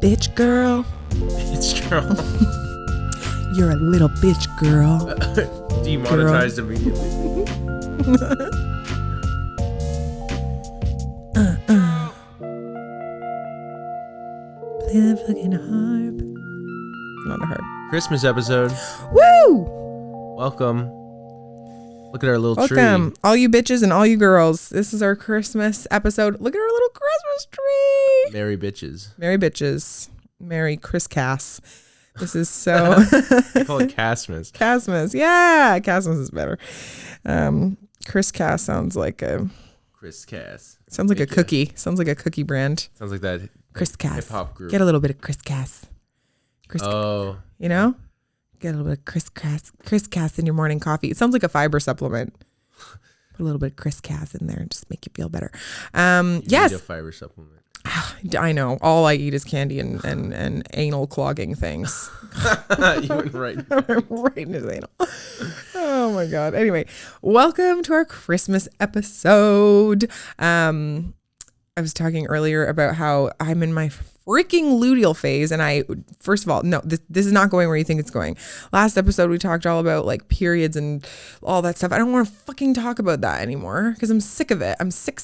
Bitch girl. Bitch girl. You're a little bitch girl. Demonetized immediately. Play that fucking harp. Not a harp. Christmas episode. Woo! Welcome. Look at our little Welcome, tree. all you bitches and all you girls. This is our Christmas episode. Look at our little Christmas tree. Merry bitches. Merry bitches. Merry Chris Cass. This is so. I call it Cassmas. Cassmas. Yeah, Cassmas is better. Chris Cass sounds like a. Chris Cass. Sounds like a cookie. Sounds like a cookie brand. Sounds like that Chris Cass. hip hop group. Get a little bit of Chris Cass. Oh. You know? Get a little bit of Chris Cass in your morning coffee. It sounds like a fiber supplement. Put a little bit of Chris Cass in there and just make you feel better. Yes. Need a fiber supplement. I know. All I eat is candy and anal clogging things. You went right. Right in his anal. Oh my God. Anyway, welcome to our Christmas episode. I was talking earlier about how I'm in my freaking luteal phase, and first of all, no, this is not going where you think it's going. Last episode we talked all about like periods and all that stuff. I don't want to fucking talk about that anymore because I'm sick of it. I'm sick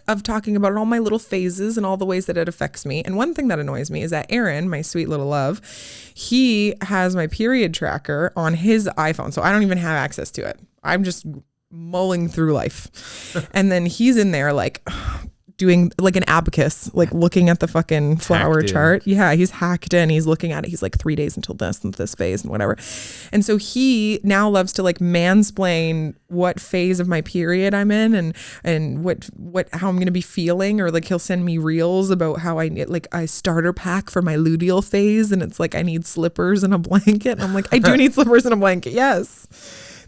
of talking about all my little phases and all the ways that it affects me. And one thing that annoys me is that Aaron, my sweet little love, he has my period tracker on his iPhone, so I don't even have access to it. I'm just mulling through life. And then he's in there like doing like an abacus, like looking at the fucking flower chart. Yeah, he's hacked in. He's looking at it. He's like 3 days until this and this phase and whatever. And so he now loves to like mansplain what phase of my period I'm in and what how I'm going to be feeling, or like he'll send me reels about how I need like a starter pack for my luteal phase, and it's like I need slippers and a blanket. And I'm like, I do need slippers and a blanket. Yes.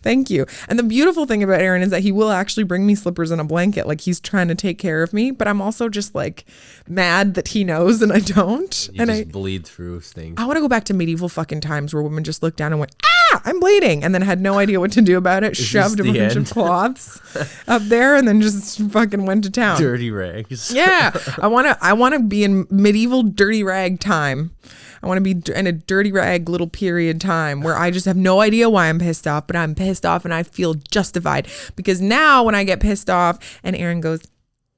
Thank you. And the beautiful thing about Aaron is that he will actually bring me slippers and a blanket. Like he's trying to take care of me, but I'm also just like mad that he knows and I don't. You and just bleed through things. I want to go back to medieval fucking times where women just looked down and went, I'm bleeding. And then had no idea what to do about it. Shoved a bunch of cloths up there and then just fucking went to town. Dirty rags. Yeah. I want to be in medieval dirty rag time. I want to be in a dirty rag little period time where I just have no idea why I'm pissed off, but I'm pissed off and I feel justified. Because now when I get pissed off and Aaron goes,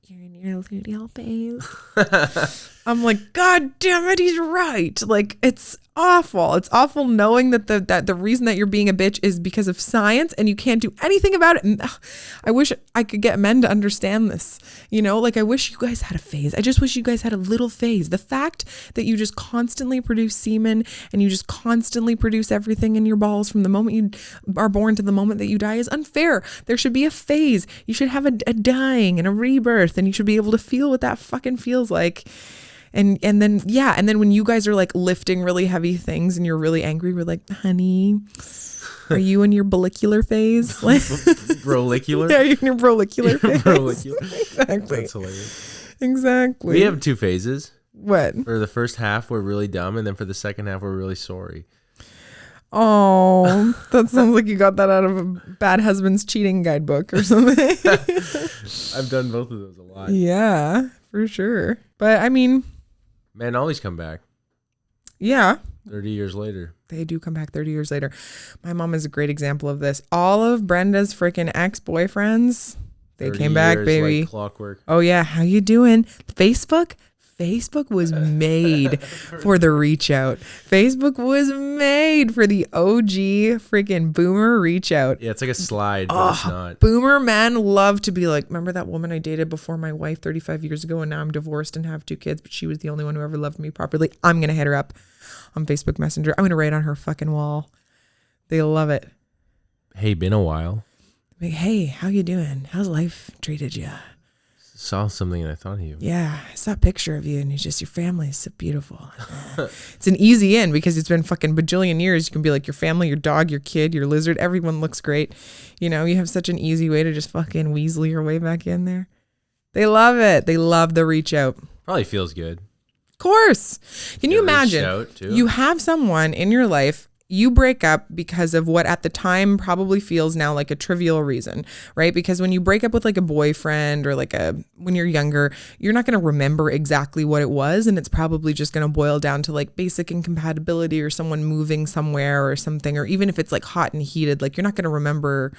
you're in your luteal phase, I'm like, God damn it, he's right. Like, it's awful. It's awful knowing that the reason that you're being a bitch is because of science and you can't do anything about it. And I wish I could get men to understand this. You know, like I wish you guys had a phase. I just wish you guys had a little phase. The fact that you just constantly produce semen and you just constantly produce everything in your balls from the moment you are born to the moment that you die is unfair. There should be a phase. You should have a dying and a rebirth, and you should be able to feel what that fucking feels like. And then when you guys are like lifting really heavy things and you're really angry, we're like, honey, are you in your brolicular phase? Brolicular? Yeah, you're in your brolicular phase. Brolicular. Exactly. That's hilarious. Exactly. We have two phases. What? For the first half, we're really dumb, and then for the second half, we're really sorry. Oh, that sounds like you got that out of a Bad Husband's Cheating Guidebook or something. I've done both of those a lot. Yeah, for sure. But I mean, men always come back. Yeah. 30 years later. They do come back 30 years later. My mom is a great example of this. All of Brenda's freaking ex-boyfriends, they came back, baby. Like clockwork. Oh yeah, how you doing? Facebook was made for the reach out. Facebook was made for the OG freaking boomer reach out. Yeah, it's like a slide, but it's not. Boomer men love to be like, remember that woman I dated before my wife 35 years ago, and now I'm divorced and have 2 kids, but she was the only one who ever loved me properly. I'm going to hit her up on Facebook Messenger. I'm going to write on her fucking wall. They love it. Hey, been a while. Like, hey, how you doing? How's life treated you? Saw something and I thought of you. Yeah, I saw a picture of you and it's just, your family is so beautiful. It's an easy in because it's been fucking bajillion years. You can be like your family, your dog, your kid, your lizard. Everyone looks great. You know, you have such an easy way to just fucking weasel your way back in there. They love it. They love the reach out. Probably feels good. Of course. Can you imagine out too? you have someone in your life, you break up because of what at the time probably feels now like a trivial reason, right? Because when you break up with like a boyfriend or when you're younger, you're not going to remember exactly what it was. And it's probably just going to boil down to like basic incompatibility or someone moving somewhere or something. Or even if it's like hot and heated, like you're not going to remember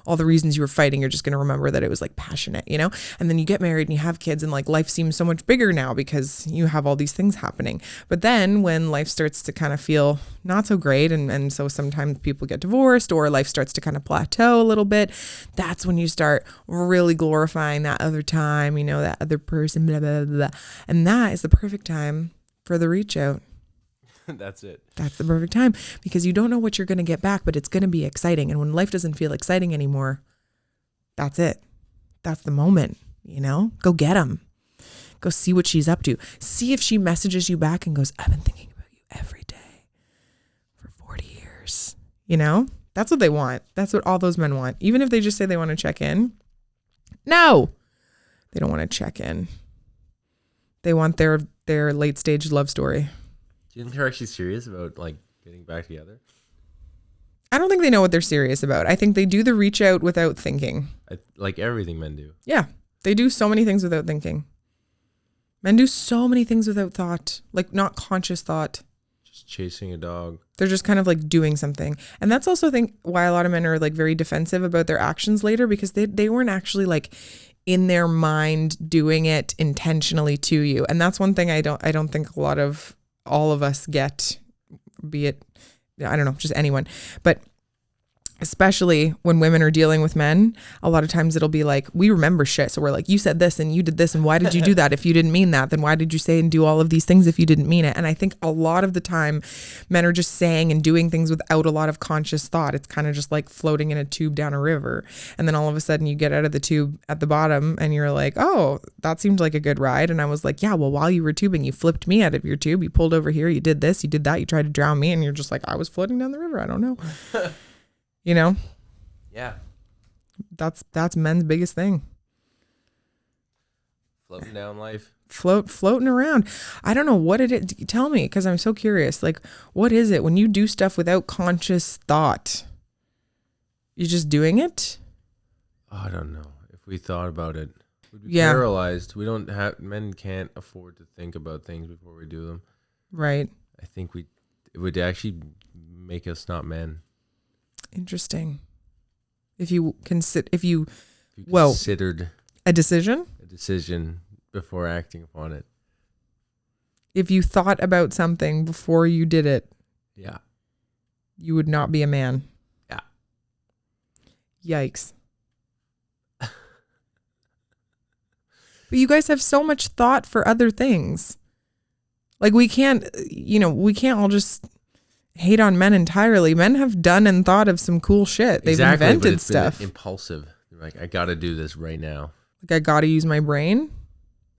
all the reasons you were fighting. You're just going to remember that it was like passionate, and then you get married and you have kids and like life seems so much bigger now because you have all these things happening. But then when life starts to kind of feel not so great, and so sometimes people get divorced or life starts to kind of plateau a little bit, that's when you start really glorifying that other time, that other person, blah, blah, blah. And that is the perfect time for the reach out. That's it. That's the perfect time because you don't know what you're going to get back, but it's going to be exciting. And when life doesn't feel exciting anymore, that's it. That's the moment, Go get them. Go see what she's up to. See if she messages you back and goes, I've been thinking about you every day for 40 years. That's what they want. That's what all those men want. Even if they just say they want to check in. No, they don't want to check in. They want their late stage love story. Do you think they're actually serious about like getting back together? I don't think they know what they're serious about. I think they do the reach out without thinking. Like everything men do. Yeah. They do so many things without thinking. Men do so many things without thought, like not conscious thought. Just chasing a dog. They're just kind of like doing something. And that's also, I think, why a lot of men are like very defensive about their actions later, because they weren't actually like in their mind doing it intentionally to you. And that's one thing I don't think all of us get, be it, I don't know, just anyone. But especially when women are dealing with men, a lot of times it'll be like, we remember shit. So we're like, you said this and you did this. And why did you do that? If you didn't mean that, then why did you say and do all of these things if you didn't mean it? And I think a lot of the time men are just saying and doing things without a lot of conscious thought. It's kind of just like floating in a tube down a river. And then all of a sudden you get out of the tube at the bottom and you're like, oh, that seemed like a good ride. And I was like, yeah, well, while you were tubing, you flipped me out of your tube. You pulled over here. You did this, you did that. You tried to drown me. And you're just like, I was floating down the river. I don't know. Yeah. That's men's biggest thing. Floating down life. Floating around. I don't know what it is. Tell me, because I'm so curious. Like, what is it when you do stuff without conscious thought? You're just doing it? Oh, I don't know. If we thought about it, we'd be paralyzed. Men can't afford to think about things before we do them. Right. I think it would actually make us not men. Interesting. If you considered a decision before acting upon it. If you thought about something before you did it, yeah, you would not be a man. Yeah. Yikes. But you guys have so much thought for other things. Like we can't all just hate on men entirely. Men have done and thought of some cool shit. They've invented stuff. Been impulsive. Like, I gotta do this right now. Like, I gotta use my brain.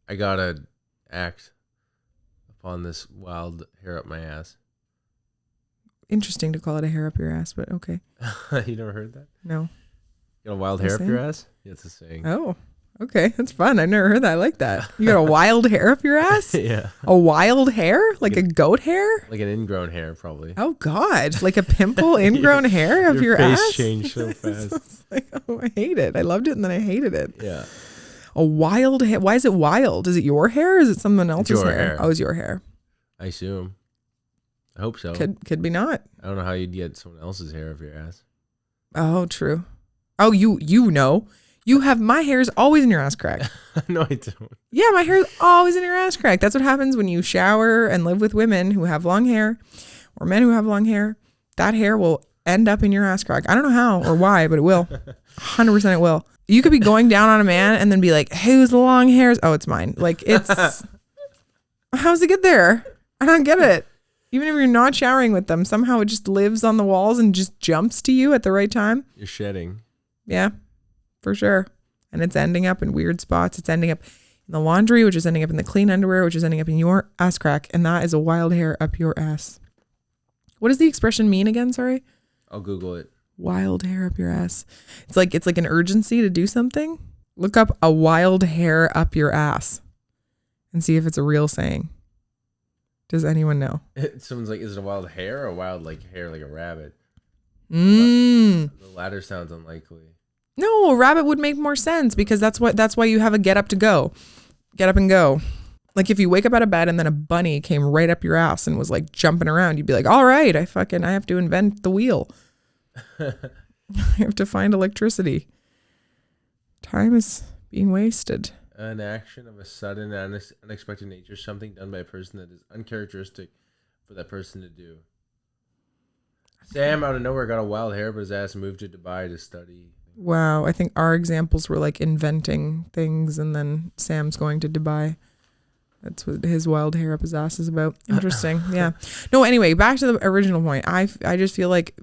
I gotta act upon this wild hair up my ass. Interesting to call it a hair up your ass, but okay. You never heard that? No. You got a wild hair up your ass? Yeah, it's a saying. Oh, okay. That's fun. I've never heard that. I like that. You got a wild hair up your ass? Yeah. A wild hair? Like a goat hair? Like an ingrown hair, probably. Oh, God. Like a pimple ingrown hair of your ass? Your face changed so fast. Like, oh, I hate it. I loved it and then I hated it. Yeah. A wild hair. Why is it wild? Is it your hair or is it someone else's hair? Oh, it's your hair. I assume. I hope so. Could be not. I don't know how you'd get someone else's hair up your ass. Oh, true. Oh, you know. You have, my hair's always in your ass crack. No, I don't. Yeah, my hair's always in your ass crack. That's what happens when you shower and live with women who have long hair or men who have long hair. That hair will end up in your ass crack. I don't know how or why, but it will. 100% it will. You could be going down on a man and then be like, who's the long hairs? Oh, it's mine. Like, it's, how's it get there? I don't get it. Even if you're not showering with them, somehow it just lives on the walls and just jumps to you at the right time. You're shedding. Yeah. For sure. And it's ending up in weird spots. It's ending up in the laundry, which is ending up in the clean underwear, which is ending up in your ass crack. And that is a wild hair up your ass. What does the expression mean again? Sorry. I'll Google it. Wild hair up your ass. It's like an urgency to do something. Look up a wild hair up your ass and see if it's a real saying. Does anyone know? Someone's like, is it a wild hare or a wild like hair like a rabbit? The latter sounds unlikely. No, a rabbit would make more sense because that's why you have a get up to go. Get up and go. Like if you wake up out of bed and then a bunny came right up your ass and was like jumping around, you'd be like, all right, I have to invent the wheel. I have to find electricity. Time is being wasted. An action of a sudden and unexpected nature, something done by a person that is uncharacteristic for that person to do. Sam out of nowhere got a wild hair, but his ass moved to Dubai to study. Wow, I think our examples were like inventing things, and then Sam's going to Dubai. That's what his wild hair up his ass is about. Interesting. Yeah. No, anyway, back to the original point. I just feel like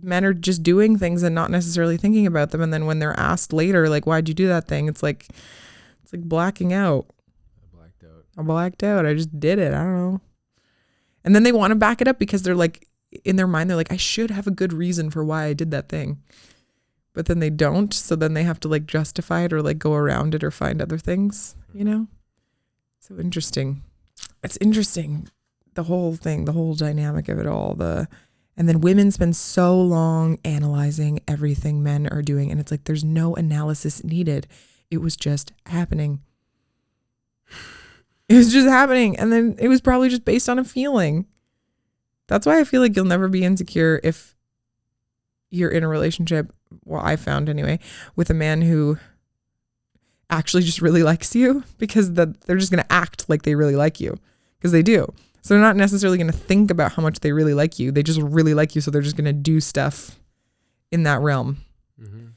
men are just doing things and not necessarily thinking about them. And then when they're asked later, like, why'd you do that thing? It's like blacking out. I blacked out. I just did it. I don't know. And then they want to back it up because they're like, in their mind, they're like, I should have a good reason for why I did that thing. But then they don't. So then they have to like justify it or like go around it or find other things, you know? So interesting. It's interesting. The whole thing, the whole dynamic of it all. And then women spend so long analyzing everything men are doing. And it's like, there's no analysis needed. It was just happening. It was just happening. And then it was probably just based on a feeling. That's why I feel like you'll never be insecure if you're in a relationship, well, I found anyway, with a man who actually just really likes you, because they're just going to act like they really like you, because they do. So they're not necessarily going to think about how much they really like you. They just really like you. So they're just going to do stuff in that realm. Mm-hmm.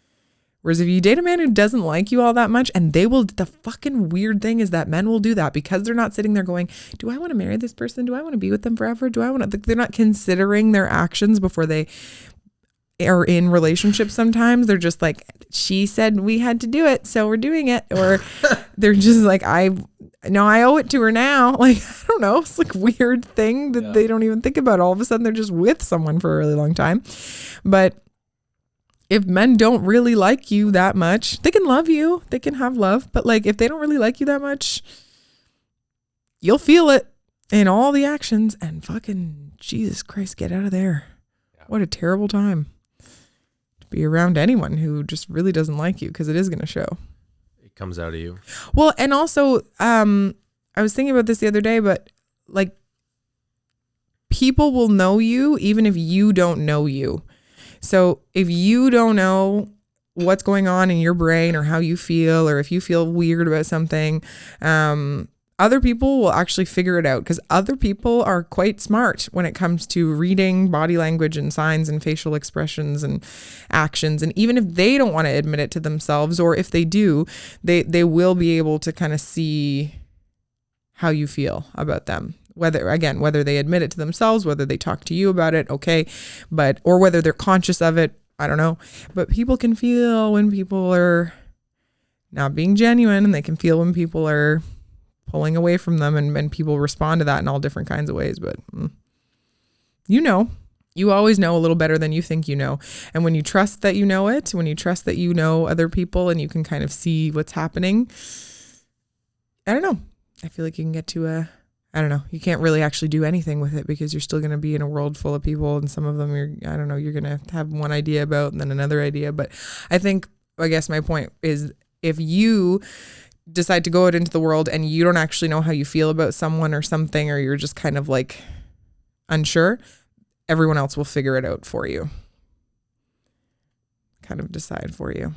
Whereas if you date a man who doesn't like you all that much, and the fucking weird thing is that men will do that because they're not sitting there going, do I want to marry this person? Do I want to be with them forever? They're not considering their actions before they are in relationships. Sometimes they're just like, she said we had to do it, so we're doing it. Or they're just like, I owe it to her now. Like, I don't know. It's like a weird thing that they don't even think about. All of a sudden they're just with someone for a really long time. But if men don't really like you that much, they can love you. They can have love. But like, if they don't really like you that much, you'll feel it in all the actions. And fucking Jesus Christ, get out of there. Yeah. What a terrible time to be around anyone who just really doesn't like you, because it is going to show. It comes out of you. Well, and also, I was thinking about this the other day, but like, people will know you even if you don't know you. So if you don't know what's going on in your brain or how you feel, or if you feel weird about something, other people will actually figure it out, because other people are quite smart when it comes to reading body language and signs and facial expressions and actions. And even if they don't want to admit it to themselves, or if they do, they will be able to kind of see how you feel about them. Whether they admit it to themselves, whether they talk to you about it, okay, or whether they're conscious of it, I don't know. But people can feel when people are not being genuine, and they can feel when people are pulling away from them, and people respond to that in all different kinds of ways. But you always know a little better than you think you know. And when you trust that you know it, when you trust that you know other people and you can kind of see what's happening, I don't know. I feel like you can get to I don't know. You can't really actually do anything with it, because you're still going to be in a world full of people, and some of them you're going to have one idea about and then another idea. But I guess my point is, if you decide to go out into the world and you don't actually know how you feel about someone or something, or you're just kind of like unsure, everyone else will figure it out for you. Kind of decide for you.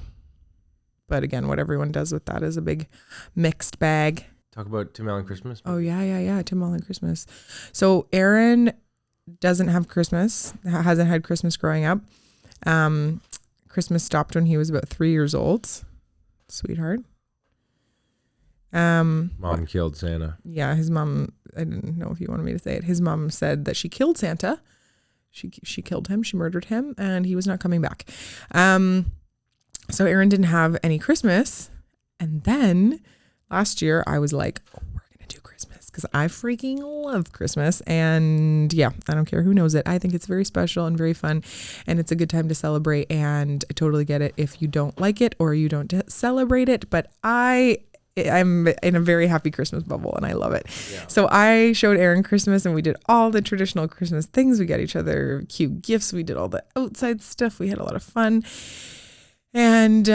But again, what everyone does with that is a big mixed bag. Talk about Tim Allen Christmas. Oh, yeah. Tim Allen Christmas. So Aaron doesn't have Christmas, hasn't had Christmas growing up. Christmas stopped when he was about 3 years old. Sweetheart. Mom killed Santa. Yeah, his mom, I didn't know if you wanted me to say it. His mom said that she killed Santa. She killed him. She murdered him, and he was not coming back. So Aaron didn't have any Christmas. And then last year I was like, we're going to do Christmas, because I freaking love Christmas. And yeah, I don't care who knows it. I think it's very special and very fun, and it's a good time to celebrate. And I totally get it if you don't like it or you don't celebrate it. But I'm in a very happy Christmas bubble and I love it. Yeah. So I showed Aaron Christmas and we did all the traditional Christmas things. We got each other cute gifts. We did all the outside stuff. We had a lot of fun. And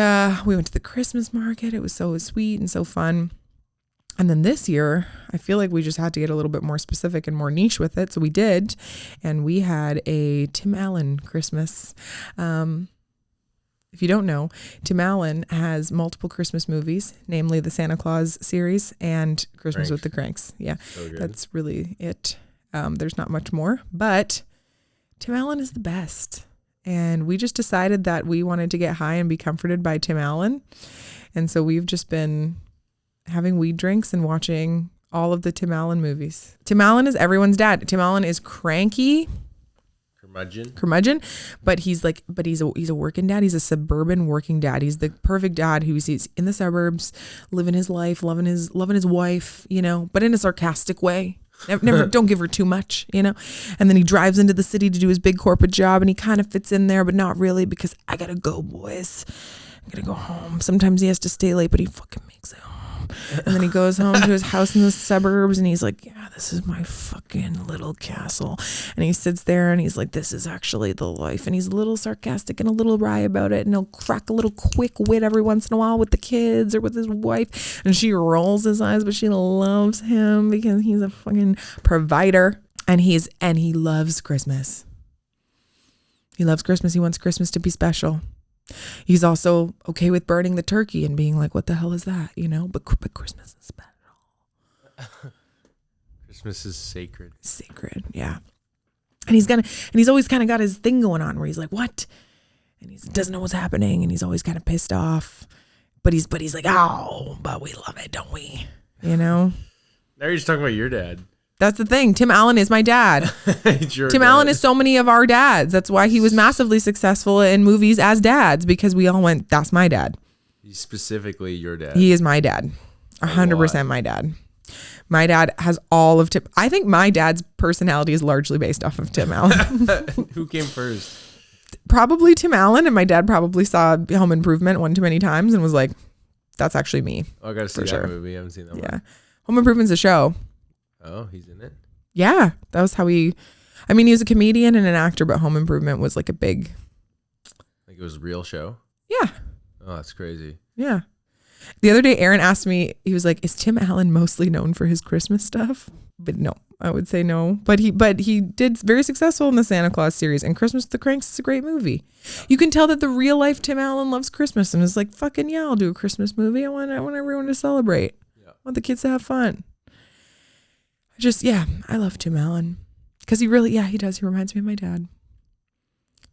we went to the Christmas market. It was so sweet and so fun. And then this year, I feel like we just had to get a little bit more specific and more niche with it. So we did. And we had a Tim Allen Christmas. If you don't know, Tim Allen has multiple Christmas movies, namely the Santa Claus series and Christmas with the Cranks. Yeah, so that's really it. There's not much more, but Tim Allen is the best. And we just decided that we wanted to get high and be comforted by Tim Allen. And so we've just been having weed drinks and watching all of the Tim Allen movies. Tim Allen is everyone's dad. Tim Allen is cranky. Curmudgeon, but he's a working dad. He's a suburban working dad. He's the perfect dad who's in the suburbs, living his life, loving his wife, but in a sarcastic way. Never don't give her too much, And then he drives into the city to do his big corporate job, and he kind of fits in there, but not really, because I gotta go, boys. I gotta go home. Sometimes he has to stay late, but he fucking makes it home. And then he goes home to his house in the suburbs and he's like, yeah, this is my fucking little castle. And he sits there and he's like, this is actually the life. And he's a little sarcastic and a little wry about it. And he'll crack a little quick wit every once in a while with the kids or with his wife. And she rolls his eyes, but she loves him because he's a fucking provider. And he loves Christmas. He loves Christmas. He wants Christmas to be special. He's also okay with burning the turkey and being like, what the hell is that? But Christmas is special. Christmas is sacred. Sacred, yeah. And he's always kind of got his thing going on where he's like, what? And he doesn't know what's happening and he's always kind of pissed off. But he's like, oh, but we love it, don't we? Now you're just talking about your dad. That's the thing. Tim Allen is my dad. Tim Allen is so many of our dads. That's why he was massively successful in movies as dads, because we all went, that's my dad. He's specifically your dad. He is my dad. 100% my dad. My dad has all of Tim. I think my dad's personality is largely based off of Tim Allen. Who came first? Probably Tim Allen, and my dad probably saw Home Improvement one too many times and was like, that's actually me. Oh, I gotta see that movie. I haven't seen that one. Yeah. Home Improvement's a show. Oh, he's in it? Yeah. That was how he was a comedian and an actor, but Home Improvement was like a big... Like it was a real show? Yeah. Oh, that's crazy. Yeah. The other day, Aaron asked me, he was like, is Tim Allen mostly known for his Christmas stuff? But no, I would say no. But he did very successful in the Santa Claus series, and Christmas with the Cranks is a great movie. You can tell that the real life Tim Allen loves Christmas and is like, fucking yeah, I'll do a Christmas movie. I want everyone to celebrate. Yeah. I want the kids to have fun. I love Tim Allen because he does. He reminds me of my dad.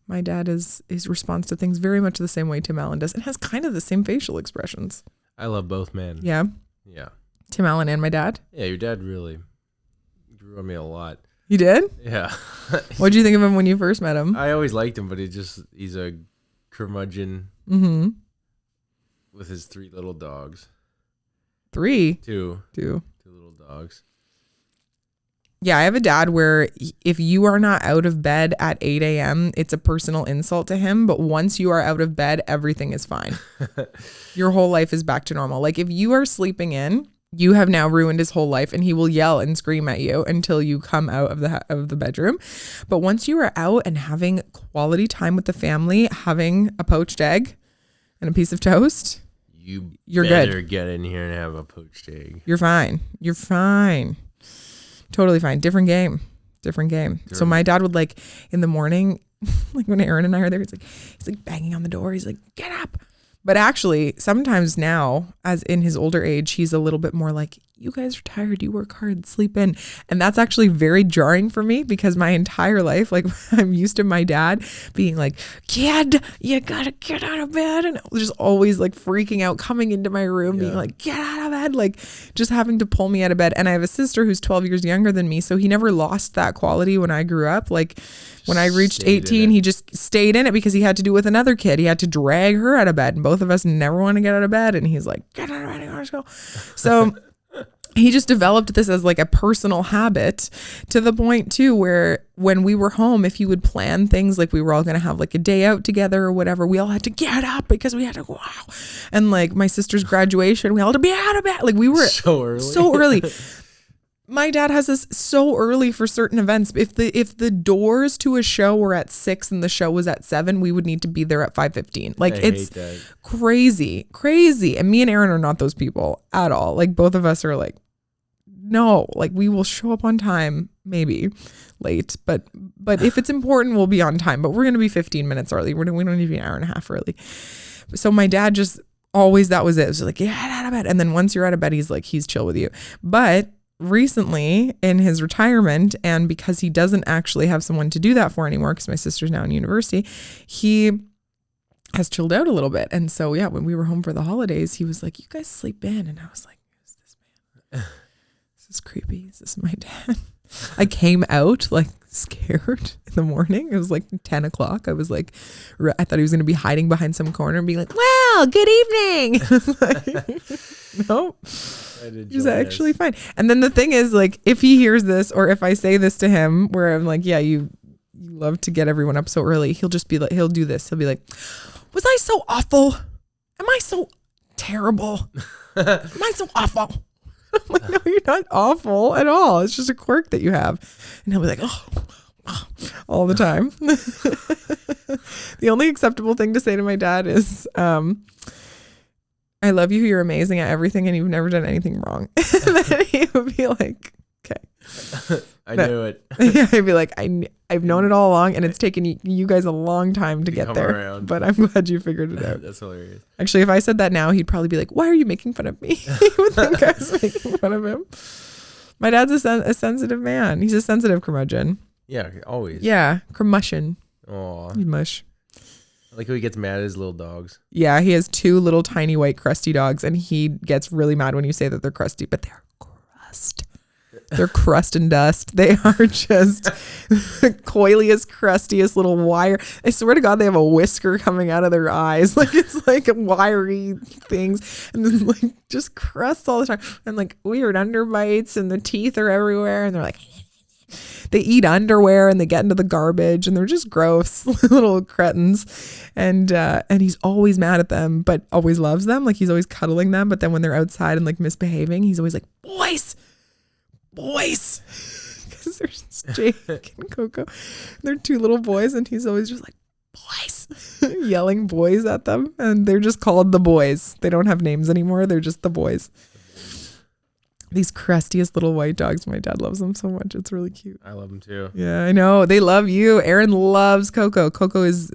My dad his response to things very much the same way Tim Allen does and has kind of the same facial expressions. I love both men. Yeah. Yeah. Tim Allen and my dad. Yeah. Your dad really grew on me a lot. You did? Yeah. What'd you think of him when you first met him? I always liked him, but he's a curmudgeon with his 3 little dogs. 3? 2. 2 little dogs. Yeah, I have a dad where if you are not out of bed at 8 a.m., it's a personal insult to him. But once you are out of bed, everything is fine. Your whole life is back to normal. Like if you are sleeping in, you have now ruined his whole life, and he will yell and scream at you until you come out of the bedroom. But once you are out and having quality time with the family, having a poached egg and a piece of toast, you're better good. Get in here and have a poached egg. You're fine. You're fine. Totally fine. Different game. So my dad would like in the morning, like when Aaron and I are there, he's like banging on the door. He's like, get up. But actually sometimes now, as in his older age, he's a little bit more like, you guys are tired. You work hard, sleep in. And that's actually very jarring for me because my entire life, like I'm used to my dad being like, kid, you gotta get out of bed. And just always like freaking out, coming into my room, being like, get out of bed. Like just having to pull me out of bed. And I have a sister who's 12 years younger than me. So he never lost that quality when I grew up. Like when I reached 18, he just stayed in it because he had to do it with another kid. He had to drag her out of bed and both of us never want to get out of bed. And he's like, get out of bed, let's go. So he just developed this as like a personal habit, to the point too where when we were home, if he would plan things like we were all going to have like a day out together or whatever, we all had to get up because we had to go out. And like my sister's graduation, we all had to be out of bed. Like we were so early. My dad has us so early for certain events. If the doors to a show were at 6 and the show was at 7, we would need to be there at 5:15. Like it's crazy. And me and Aaron are not those people at all. Like both of us are like, no, like we will show up on time, maybe late, but if it's important, we'll be on time. But we're gonna be 15 minutes early. We don't need to be an hour and a half early. So my dad just always, that was it. It was like, yeah, out of bed. And then once you're out of bed, he's chill with you. But recently in his retirement, and because he doesn't actually have someone to do that for anymore, because my sister's now in university, he has chilled out a little bit. And so yeah, when we were home for the holidays, he was like, you guys sleep in. And I was like, who's this man? This is creepy. Is this my dad? I came out like scared in the morning. It was like 10 o'clock. I was like, I thought he was going to be hiding behind some corner and be like, well, good evening. I was like, nope. He's actually fine. And then the thing is, like, if he hears this, or if I say this to him where I'm like, yeah, you love to get everyone up so early, he'll just be like, he'll do this. He'll be like, was I so awful? Am I so terrible? Am I so awful? I'm like, no, you're not awful at all. It's just a quirk that you have. And he'll be like, oh, all the time. The only acceptable thing to say to my dad is, I love you. You're amazing at everything and you've never done anything wrong. And then he would be like, okay. I knew it. Yeah, I'd be like, I've known it all along and it's taken you guys a long time to get there. Around. But I'm glad you figured it out. That's hilarious. Actually, if I said that now, he'd probably be like, why are you making fun of me? He would think I was making fun of him. My dad's a sensitive man. He's a sensitive curmudgeon. Yeah, always. Yeah, curmudgeon. Aw. He's mush. I like how he gets mad at his little dogs. Yeah, he has 2 little tiny white crusty dogs, and he gets really mad when you say that they're crusty, but they're crust. They're crust and dust. They are just the coiliest, crustiest little wire. I swear to God, they have a whisker coming out of their eyes. Like it's like wiry things, and then like just crust all the time, and like weird underbites, and the teeth are everywhere, and they're like. They eat underwear and they get into the garbage and they're just gross little cretins. And he's always mad at them, but always loves them. Like he's always cuddling them. But then when they're outside and like misbehaving, he's always like, boys. Because there's Jake and Coco. They're 2 little boys and he's always just like, boys. Yelling boys at them. And they're just called the boys. They don't have names anymore. They're just the boys. These crustiest little white dogs. My dad loves them so much. It's really cute. I love them too. Yeah, I know. They love you. Aaron loves Coco. Coco is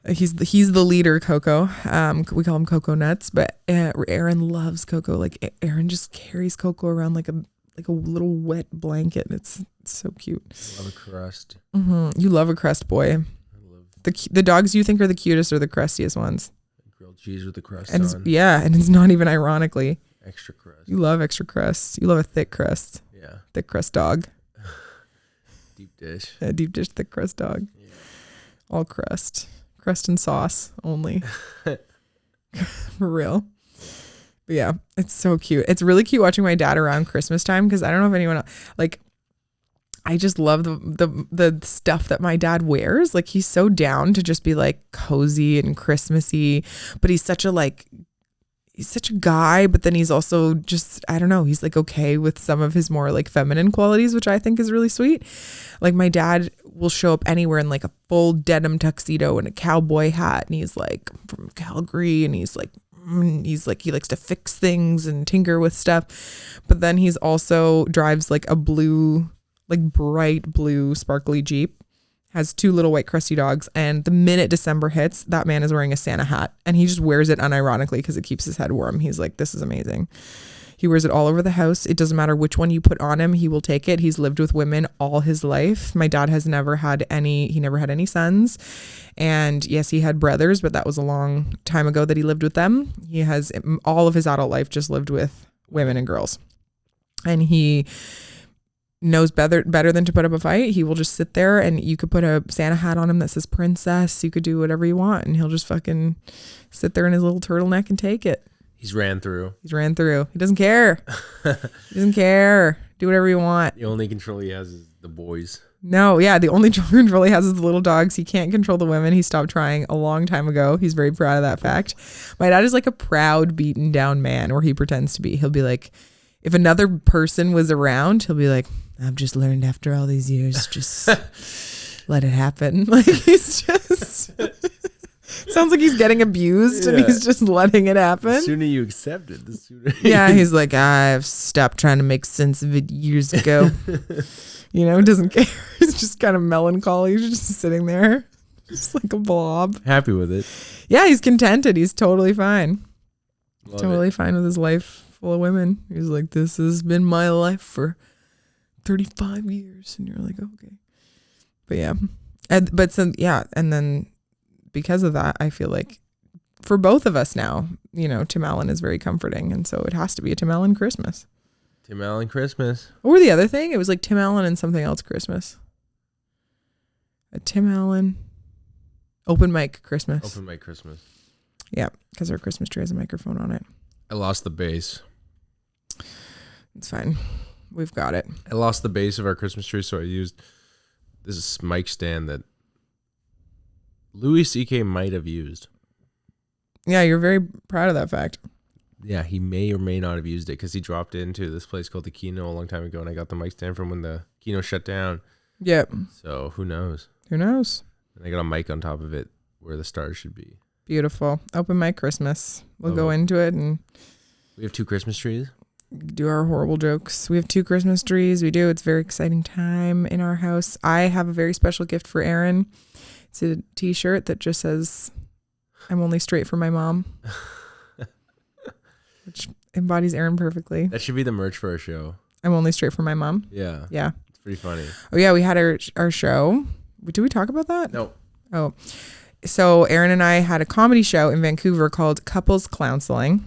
he's the leader, Coco. We call him Coco Nuts, but Aaron loves Coco. Like Aaron just carries Coco around like a little wet blanket. It's so cute. I love a crust. Mm-hmm. You love a crust, boy. I love the dogs you think are the cutest are the crustiest ones. Grilled cheese with the crust and on. Yeah, and it's not even ironically. Extra crust. You love extra crust. You love a thick crust. Yeah. Thick crust dog. Deep dish. Yeah, deep dish thick crust dog. Yeah. All crust. Crust and sauce only. For real. But yeah, it's so cute. It's really cute watching my dad around Christmas time because I don't know if anyone else, like I just love the stuff that my dad wears. Like he's so down to just be like cozy and Christmassy, but he's such a guy, but then he's also just, I don't know, he's like okay with some of his more like feminine qualities, which I think is really sweet. Like my dad will show up anywhere in like a full denim tuxedo and a cowboy hat. And he's like from Calgary and he's like, he likes to fix things and tinker with stuff. But then he's also drives like a blue, like bright blue sparkly Jeep. Has 2 little white crusty dogs, and the minute December hits, that man is wearing a Santa hat, and he just wears it unironically because it keeps his head warm. He's like, this is amazing. He wears it all over the house. It doesn't matter which one you put on him, he will take it. He's lived with women all his life. My dad has never had any sons, and yes, he had brothers, but that was a long time ago that he lived with them. He has all of his adult life just lived with women and girls, and he knows better than to put up a fight. He will just sit there and you could put a Santa hat on him that says princess. You could do whatever you want and he'll just fucking sit there in his little turtleneck and take it. He's ran through. He doesn't care. He doesn't care. Do whatever you want. The only control he has is the boys. No, yeah, the only control he has is the little dogs. He can't control the women. He stopped trying a long time ago. He's very proud of that fact. My dad is like a proud, beaten down man, or he pretends to be. He'll be like, if another person was around, he'll be like, I've just learned after all these years, just let it happen. Like he's just sounds like he's getting abused and he's just letting it happen. The sooner you accept it, the sooner. Yeah, he's like, I've stopped trying to make sense of it years ago. Doesn't care. He's just kind of melancholy. He's just sitting there, just like a blob. Happy with it. Yeah, he's contented. He's totally fine. Love fine with his life full of women. He's like, this has been my life for 35 years. And you're like, okay. But yeah. And then because of that, I feel like for both of us now, Tim Allen is very comforting. And so it has to be a Tim Allen Christmas. Tim Allen Christmas. What were the other thing? It was like Tim Allen and something else Christmas. A Tim Allen open mic Christmas. Open mic Christmas. Yeah, because our Christmas tree has a microphone on it. I lost the base. It's fine. We've got it. I lost the base of our Christmas tree, so I used this mic stand that Louis C.K. might have used. Yeah, you're very proud of that fact. Yeah, he may or may not have used it because he dropped into this place called the Kino a long time ago, and I got the mic stand from when the Kino shut down. Yep. So who knows? Who knows? And I got a mic on top of it where the stars should be. Beautiful. Open mic Christmas. We'll go into it and... We have 2 Christmas trees. Do our horrible jokes. We have 2 Christmas trees. We do. It's a very exciting time in our house. I have a very special gift for Aaron. It's a t-shirt that just says, I'm only straight for my mom. Which embodies Aaron perfectly. That should be the merch for our show. I'm only straight for my mom. Yeah. Yeah. It's pretty funny. Oh yeah, we had our show. Did we talk about that? No. Oh. So Aaron and I had a comedy show in Vancouver called Couples Clownselling,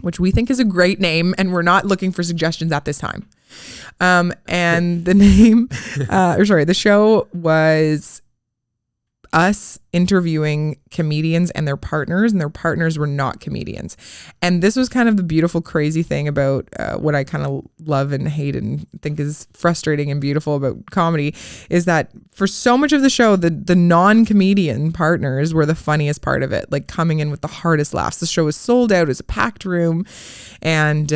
which we think is a great name, and we're not looking for suggestions at this time. And the name, the show was us interviewing comedians and their partners were not comedians. And this was kind of the beautiful, crazy thing about what I kind of love and hate and think is frustrating and beautiful about comedy is that for so much of the show, the non-comedian partners were the funniest part of it, like coming in with the hardest laughs. The show was sold out. It was a packed room. And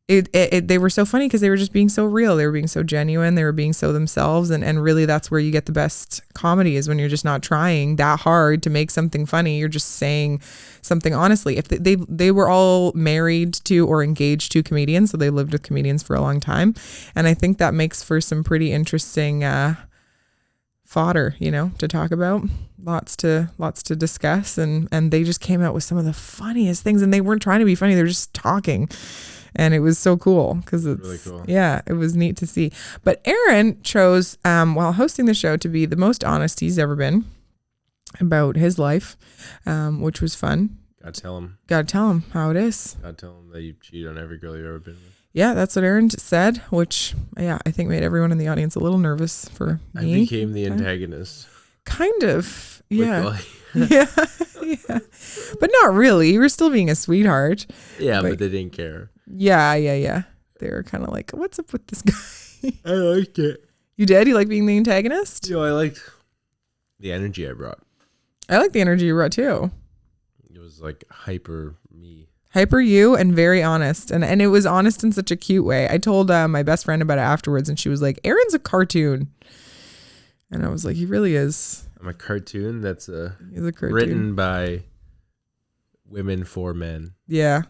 they were so funny because they were just being so real. They were being so genuine. They were being so themselves. And really that's where you get the best comedy, is when you're just not trying that hard to make something funny. You're just saying something honestly. If they were all married to or engaged to comedians, so they lived with comedians for a long time. And I think that makes for some pretty interesting fodder, to talk about. Lots to discuss. And they just came out with some of the funniest things, and they weren't trying to be funny. They were just talking. And it was so cool because it's really cool. Yeah, it was neat to see. But Aaron chose, while hosting the show, to be the most honest he's ever been about his life, which was fun. Gotta tell him how it is. Gotta tell him that you cheat on every girl you've ever been with. Yeah, that's what Aaron said, which, I think made everyone in the audience a little nervous for me. I became the antagonist. Kind of, yeah. Yeah. But not really. You were still being a sweetheart. Yeah, but they didn't care. Yeah. They were kind of like, what's up with this guy? I liked it. You did? You like being the antagonist? I liked the energy I brought. I like the energy you brought too. It was like hyper me. Hyper you and very honest. And it was honest in such a cute way. I told my best friend about it afterwards, and she was like, Aaron's a cartoon. And I was like, he really is. I'm a cartoon that's He's a cartoon. Written by women for men. Yeah.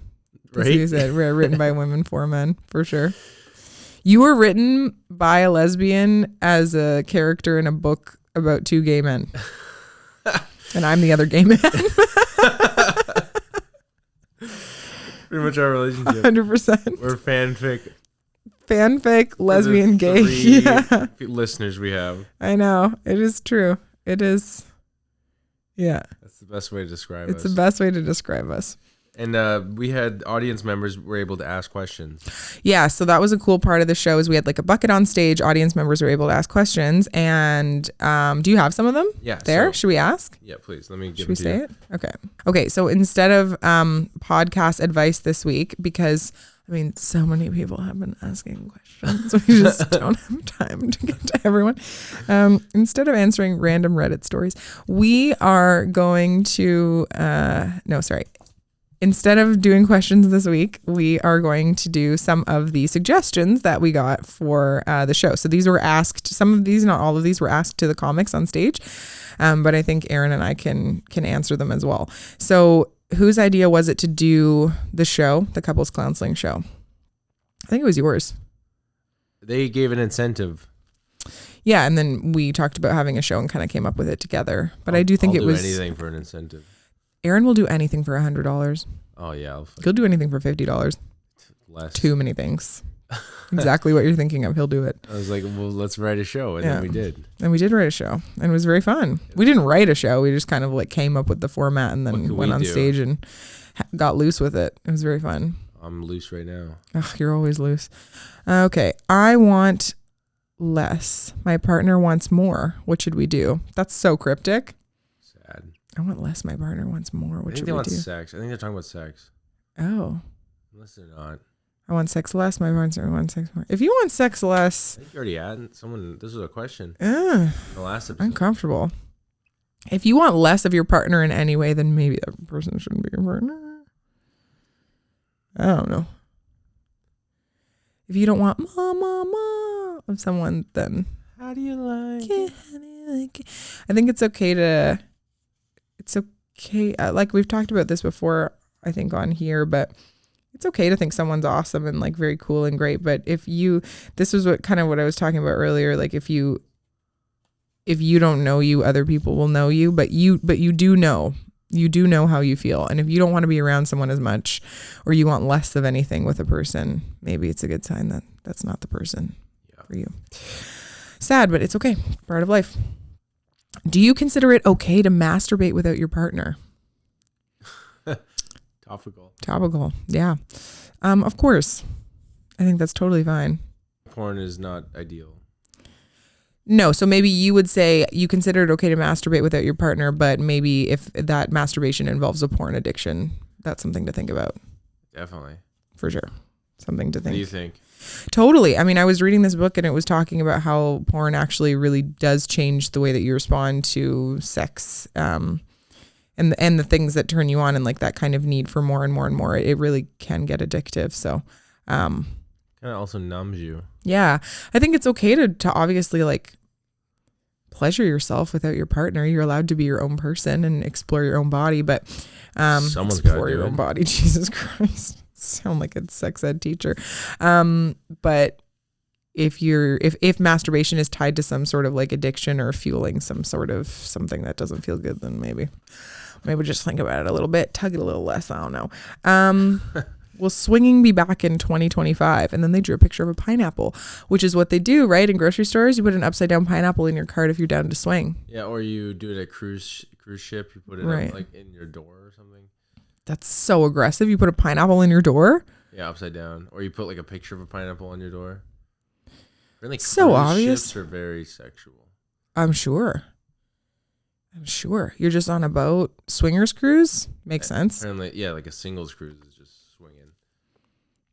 Right? That's what you said. Written by women for men, for sure. You were written by a lesbian as a character in a book about 2 gay men. And I'm the other gay man. Pretty much our relationship. 100%. We're fanfic, lesbian, gay. Yeah. Listeners we have. I know. It is true. It is. Yeah. That's the best way to describe us. It's the best way to describe us. And we had audience members were able to ask questions. Yeah, so that was a cool part of the show is we had like a bucket on stage. Audience members were able to ask questions. And do you have some of them? Yeah. There? Should we ask? Yeah, please. Let me give Should we to say you. it? Okay, so instead of podcast advice this week, because I mean, so many people have been asking questions. We just don't have time to get to everyone. Instead of answering random Reddit stories, we are going to, instead of doing questions this week, we are going to do some of the suggestions that we got for the show. So these were asked, some of these, not all of these, were asked to the comics on stage. But I think Aaron and I can answer them as well. So whose idea was it to do the show, the Couples Clownselling show? I think it was yours. They gave an incentive. Yeah, and then we talked about having a show and kind of came up with it together. But I do think I'll it was... do anything for an incentive. Aaron will do anything for $100. Oh, yeah. He'll do anything for $50. Less. Too many things. Exactly what you're thinking of. He'll do it. I was like, well, let's write a show. And then we did. And we did write a show. And it was very fun. We didn't write a show. We just kind of like came up with the format and then went on stage and got loose with it. It was very fun. I'm loose right now. Ugh, you're always loose. Okay. I want less. My partner wants more. What should we do? That's so cryptic. Sad. I want less. My partner wants more. What should we do? I think they want sex. I think they're talking about sex. Oh. Unless they're not. I want sex less. My partner wants sex more. If you want sex less. I think you already had someone. This was a question. The last episode. Uncomfortable. If you want less of your partner in any way, then maybe that person shouldn't be your partner. I don't know. If you don't want ma of someone, then how do you like it? I think it's okay to. It's okay. Like we've talked about this before, I think on here, but it's okay to think someone's awesome and like very cool and great. But this was what I was talking about earlier. Like if you don't know you, other people will know you, but you do know. You do know how you feel. And if you don't want to be around someone as much or you want less of anything with a person, maybe it's a good sign that that's not the person for you. Sad, but it's okay. Part of life. Do you consider it okay to masturbate without your partner? Topical. Yeah. Of course. I think that's totally fine. Porn is not ideal. No, so maybe you would say you consider it okay to masturbate without your partner, but maybe if that masturbation involves a porn addiction, that's something to think about. Definitely. For sure. Something to think. What do you think? Totally. I mean, I was reading this book and it was talking about how porn actually really does change the way that you respond to sex, and the things that turn you on and like that kind of need for more and more and more. It really can get addictive. So, kind of also numbs you. Yeah. I think it's okay to obviously like pleasure yourself without your partner. You're allowed to be your own person and explore your own body, but someone's got to explore your own body. Jesus Christ. Sound like a sex ed teacher. But if masturbation is tied to some sort of like addiction or fueling some sort of something that doesn't feel good, then maybe just think about it a little bit, tug it a little less. I don't know. Will swinging be back in 2025? And then they drew a picture of a pineapple, which is what they do, right? In grocery stores, you put an upside down pineapple in your cart if you're down to swing. Yeah, or you do it at cruise ship. You put it up, like in your door or something. That's so aggressive. You put a pineapple in your door? Yeah, upside down. Or you put like a picture of a pineapple on your door. Really, so obvious. Ships are very sexual. I'm sure. You're just on a boat. Swingers cruise? Makes sense. Apparently, yeah, like a singles cruise is just swinging.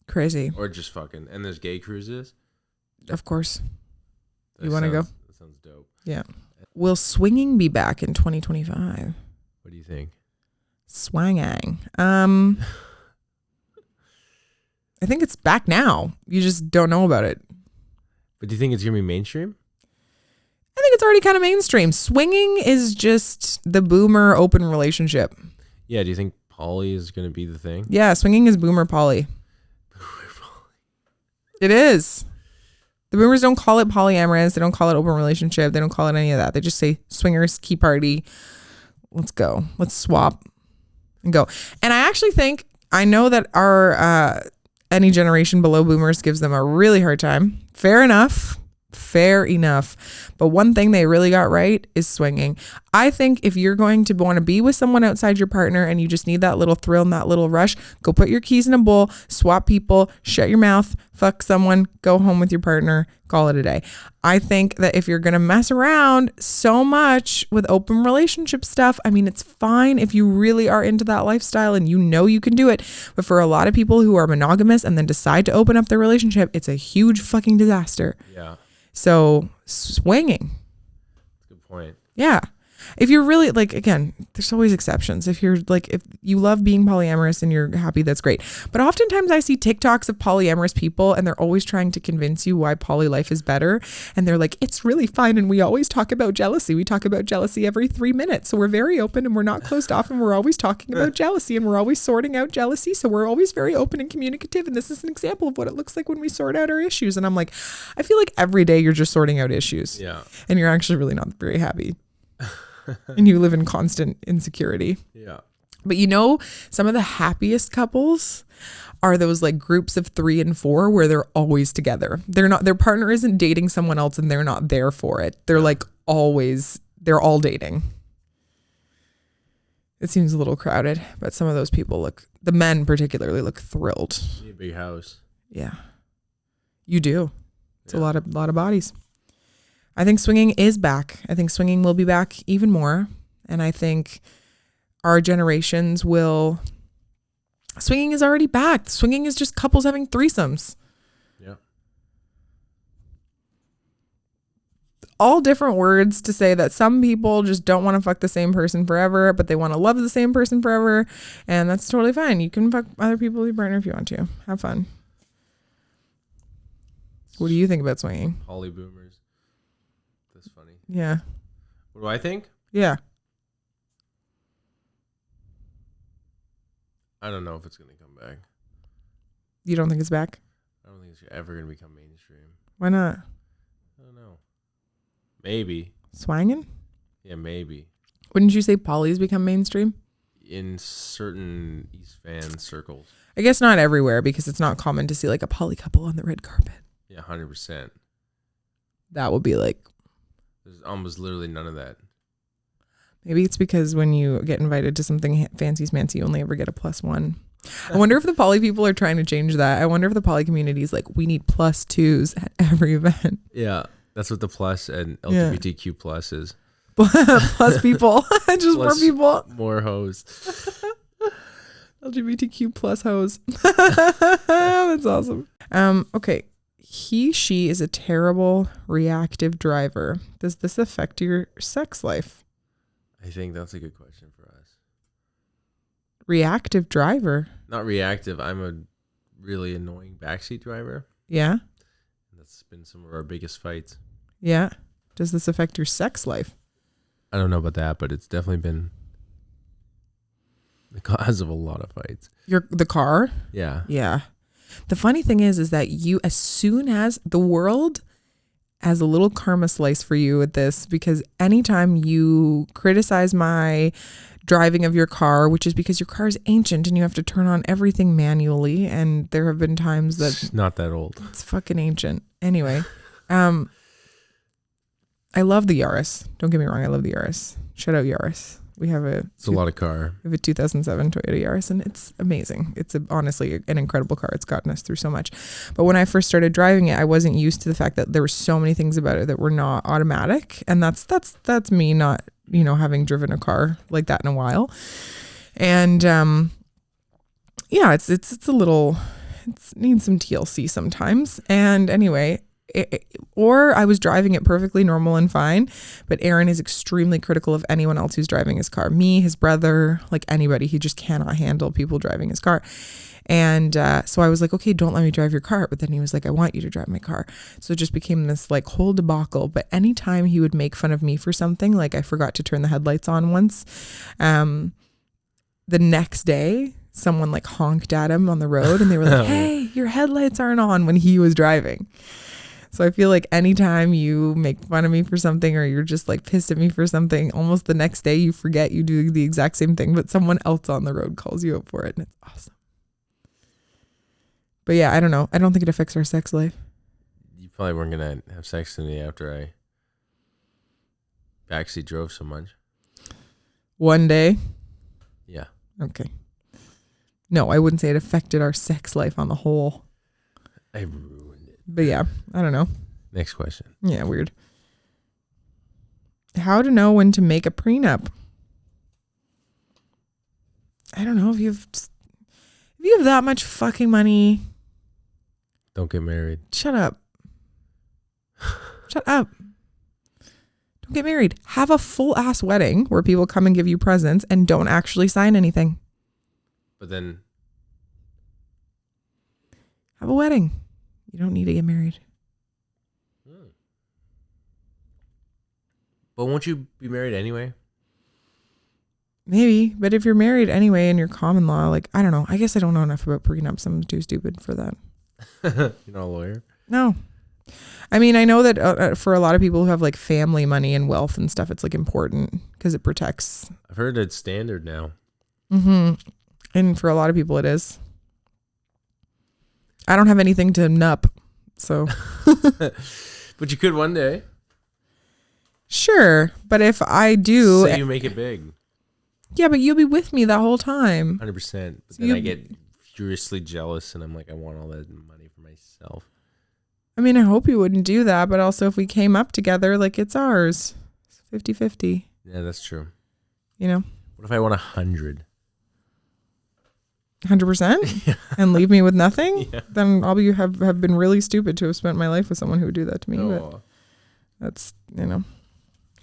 Crazy. Or just fucking. And there's gay cruises. Of course. You want to go? That sounds dope. Yeah. Will swinging be back in 2025? What do you think? Swanging. I think it's back now. You just don't know about it. But do you think it's going to be mainstream? I think it's already kind of mainstream. Swinging is just the boomer open relationship. Yeah. Do you think poly is going to be the thing? Yeah. Swinging is boomer poly. It is. The boomers don't call it polyamorous. They don't call it open relationship. They don't call it any of that. They just say swingers, key party. Let's go. Let's swap and go. And I actually think, I know that our any generation below boomers gives them a really hard time. Fair enough. Fair enough. But one thing they really got right is swinging. I think if you're going to want to be with someone outside your partner and you just need that little thrill and that little rush, go put your keys in a bowl, swap people, shut your mouth, fuck someone, go home with your partner, call it a day. I think that if you're going to mess around so much with open relationship stuff, I mean, it's fine if you really are into that lifestyle and you know you can do it. But for a lot of people who are monogamous and then decide to open up their relationship, it's a huge fucking disaster. Yeah. So swinging. Good point. Yeah. If you're really like, again, there's always exceptions. If you're like, if you love being polyamorous and you're happy, that's great. But oftentimes I see TikToks of polyamorous people and they're always trying to convince you why poly life is better. And they're like, it's really fine. And we always talk about jealousy. We talk about jealousy every 3 minutes. So we're very open and we're not closed off and we're always talking about jealousy and we're always sorting out jealousy. So we're always very open and communicative. And this is an example of what it looks like when we sort out our issues. And I'm like, I feel like every day you're just sorting out issues. Yeah. And you're actually really not very happy. And you live in constant insecurity. Yeah. But you know, some of the happiest couples are those like groups of 3 and 4 where they're always together. They're not, their partner isn't dating someone else and they're not there for it. They're like always, they're all dating. It seems a little crowded, but some of those people look, the men particularly look thrilled. You need a big house. Yeah. You do. It's a lot of bodies. I think swinging is back. I think swinging will be back even more. And I think our generations will... Swinging is already back. Swinging is just couples having threesomes. Yeah. All different words to say that some people just don't want to fuck the same person forever, but they want to love the same person forever. And that's totally fine. You can fuck other people with your partner if you want to. Have fun. What do you think about swinging? Poly boomers. That's funny. Yeah. What do I think? Yeah. I don't know if it's going to come back. You don't think it's back? I don't think it's ever going to become mainstream. Why not? I don't know. Maybe. Swanging? Yeah, maybe. Wouldn't you say polys become mainstream? In certain East fan circles. I guess not everywhere because it's not common to see like a poly couple on the red carpet. Yeah, 100%. That would be like... There's almost literally none of that. Maybe it's because when you get invited to something fancy smancy, you only ever get a +1. I wonder if the poly people are trying to change that. I wonder if the poly community is like, we need +2s at every event. Yeah, that's what the plus and LGBTQ plus is. Plus people. Just plus more people. More hoes. LGBTQ plus hoes. That's awesome. Okay. She is a terrible reactive driver. Does this affect your sex life? I think that's a good question for us. Reactive driver? Not reactive. I'm a really annoying backseat driver. Yeah? That's been some of our biggest fights. Yeah. Does this affect your sex life? I don't know about that, but it's definitely been the cause of a lot of fights. The car? Yeah. Yeah. The funny thing is that you, as soon as the world has a little karma slice for you with this, because anytime you criticize my driving of your car, which is because your car is ancient and you have to turn on everything manually, and there have been times that it's not that old. It's fucking ancient. Anyway, I love the Yaris. Don't get me wrong, I love the Yaris. Shout out Yaris. It's a lot of car. We have a 2007 Toyota Yaris and it's amazing. It's honestly an incredible car. It's gotten us through so much. But when I first started driving it, I wasn't used to the fact that there were so many things about it that were not automatic. And that's me not, having driven a car like that in a while. And yeah, it needs some TLC sometimes. And anyway, or I was driving it perfectly normal and fine, but Aaron is extremely critical of anyone else who's driving his car. Me, his brother, like anybody. He just cannot handle people driving his car. And so I was like, okay, don't let me drive your car. But then he was like, I want you to drive my car. So it just became this like whole debacle. But anytime he would make fun of me for something, like I forgot to turn the headlights on once, the next day someone like honked at him on the road and they were like, hey, your headlights aren't on, when he was driving. So I feel like anytime you make fun of me for something or you're just like pissed at me for something, almost the next day you forget you do the exact same thing, but someone else on the road calls you out for it and it's awesome. But yeah, I don't know. I don't think it affects our sex life. You probably weren't going to have sex with me after I backseat drove so much. One day? Yeah. Okay. No, I wouldn't say it affected our sex life on the whole. I ruined it. But yeah, I don't know. Next question. Yeah, weird. How to know when to make a prenup? I don't know if you have that much fucking money. Don't get married. Shut up. Shut up. Don't get married. Have a full ass wedding where people come and give you presents and don't actually sign anything. But then have a wedding. You don't need to get married. But won't you be married anyway? Maybe, but if you're married anyway in your common law, like, I don't know. I guess I don't know enough about prenups. I'm too stupid for that. You're not a lawyer? No. I mean, I know that for a lot of people who have like family money and wealth and stuff, it's like important because it protects. I've heard it's standard now. Mm-hmm. And for a lot of people it is. I don't have anything to nup, so. But you could one day. Sure, but if I do. Say you make it big. Yeah, but you'll be with me that whole time. 100%. But then I get furiously jealous and I'm like, I want all that money for myself. I mean, I hope you wouldn't do that, but also if we came up together, like, it's ours. It's 50-50. Yeah, that's true. You know? What if I want 100? 100%? Yeah. And leave me with nothing? Yeah. Then I'll have been really stupid to have spent my life with someone who would do that to me. Oh. But that's, you know.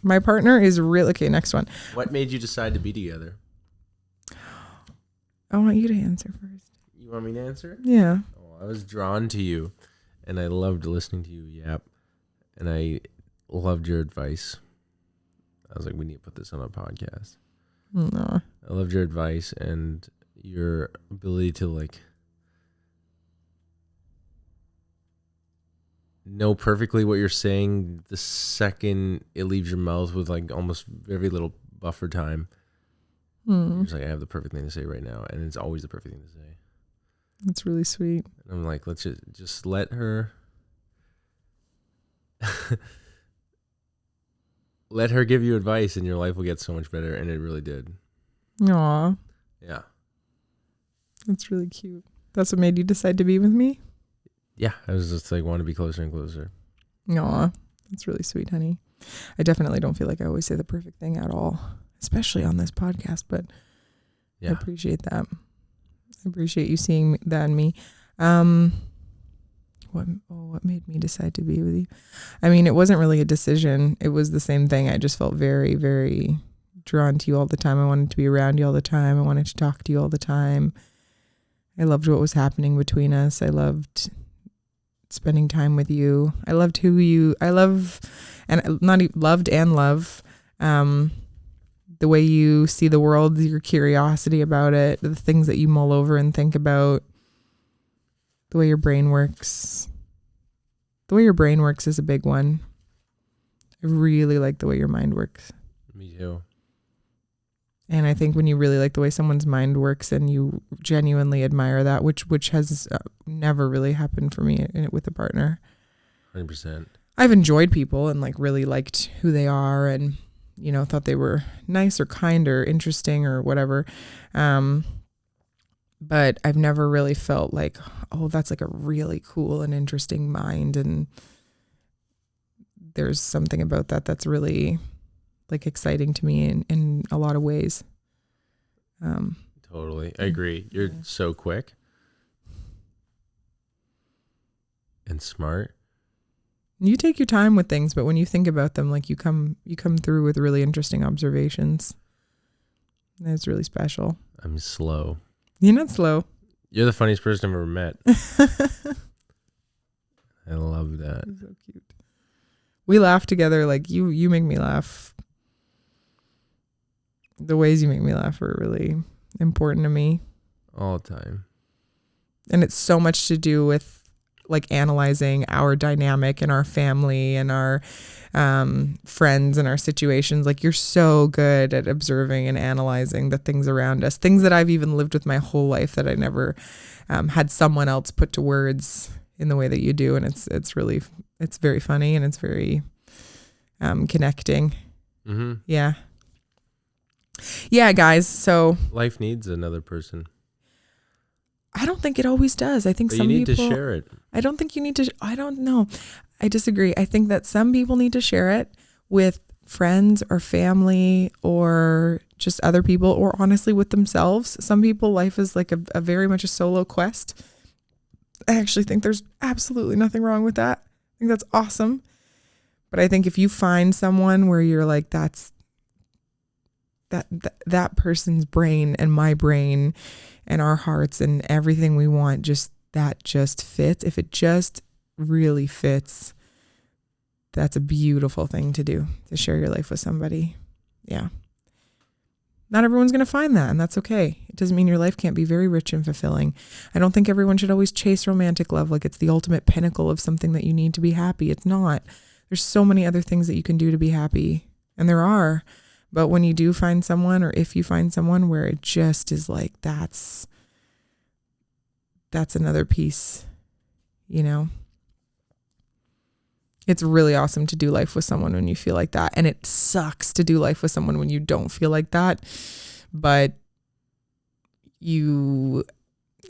My partner is really... Okay, next one. What made you decide to be together? I want you to answer first. You want me to answer? Yeah. Oh, I was drawn to you, and I loved listening to you yap, and I loved your advice. I was like, we need to put this on a podcast. No. I loved your advice and your ability to, like, know perfectly what you're saying the second it leaves your mouth with, like, almost very little buffer time. You're just like, I have the perfect thing to say right now, and it's always the perfect thing to say. That's really sweet. And I'm like, let's just let her let her give you advice and your life will get so much better. And it really did. Aw. Yeah. That's really cute. That's what made you decide to be with me? Yeah. I was just like, want to be closer and closer. Aw. That's really sweet, honey. I definitely don't feel like I always say the perfect thing at all, especially on this podcast, but yeah. I appreciate that. I appreciate you seeing that in me. What made me decide to be with you? I mean, it wasn't really a decision. It was the same thing. I just felt very, very drawn to you all the time. I wanted to be around you all the time. I wanted to talk to you all the time. I loved what was happening between us. I loved spending time with you. I loved love the way you see the world, your curiosity about it, the things that you mull over and think about, the way your brain works. The way your brain works is a big one. I really like the way your mind works. Me too. And I think when you really like the way someone's mind works and you genuinely admire that, which has never really happened for me with a partner. 100%. I've enjoyed people and like really liked who they are and, you know, thought they were nice or kind or interesting or whatever. But I've never really felt like, oh, that's like a really cool and interesting mind. And there's something about that that's really like exciting to me in a lot of ways. Totally. I agree. You're so quick and smart. You take your time with things, but when you think about them, like you come through with really interesting observations. That's really special. I'm slow. You're not slow. You're the funniest person I've ever met. I love that. That's so cute. We laugh together. Like you make me laugh. The ways you make me laugh are really important to me. All the time. And it's so much to do with like analyzing our dynamic and our family and our friends and our situations. Like you're so good at observing and analyzing the things around us, things that I've even lived with my whole life that I never had someone else put to words in the way that you do. And it's very funny and it's very connecting. Mm-hmm. Yeah. Yeah, guys. So life needs another person. I don't think it always does. I think but some you need people to share it. I don't think you need to. I don't know. I disagree. I think that some people need to share it with friends or family or just other people, or honestly with themselves. Some people, life is like a very much a solo quest. I actually think there's absolutely nothing wrong with that. I think that's awesome. But I think if you find someone where you're like, that's that person's brain and my brain and our hearts and everything we want, just fits. If it just really fits, that's a beautiful thing to do, to share your life with somebody. Yeah. Not everyone's going to find that, and that's okay. It doesn't mean your life can't be very rich and fulfilling. I don't think everyone should always chase romantic love like it's the ultimate pinnacle of something that you need to be happy. It's not. There's so many other things that you can do to be happy, and there are. But when you do find someone, or if you find someone where it just is like, that's another piece, you know? It's really awesome to do life with someone when you feel like that. And it sucks to do life with someone when you don't feel like that. But you